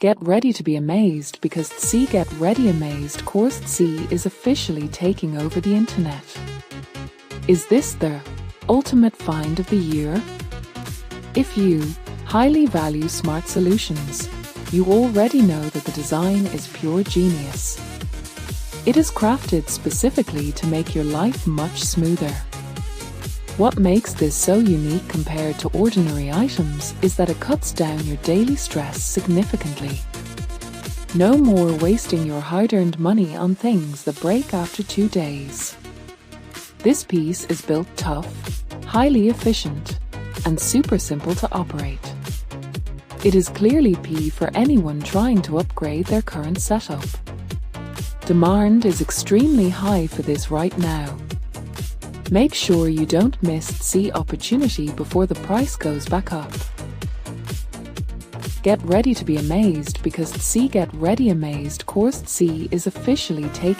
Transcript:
Get ready to be amazed because C Get Ready Amazed course C is officially taking over the internet. Is this the ultimate find of the year? If you highly value smart solutions, you already know that the design is pure genius. It is crafted specifically to make your life much smoother. What makes this so unique compared to ordinary items is that it cuts down your daily stress significantly. No more wasting your hard-earned money on things that break after 2 days. This piece is built tough, highly efficient, and super simple to operate. It is clearly P for anyone trying to upgrade their current setup. Demand is extremely high for this right now. Make sure you don't miss C opportunity before the price goes back up. Get ready to be amazed because C Get Ready Amazed course C is officially taking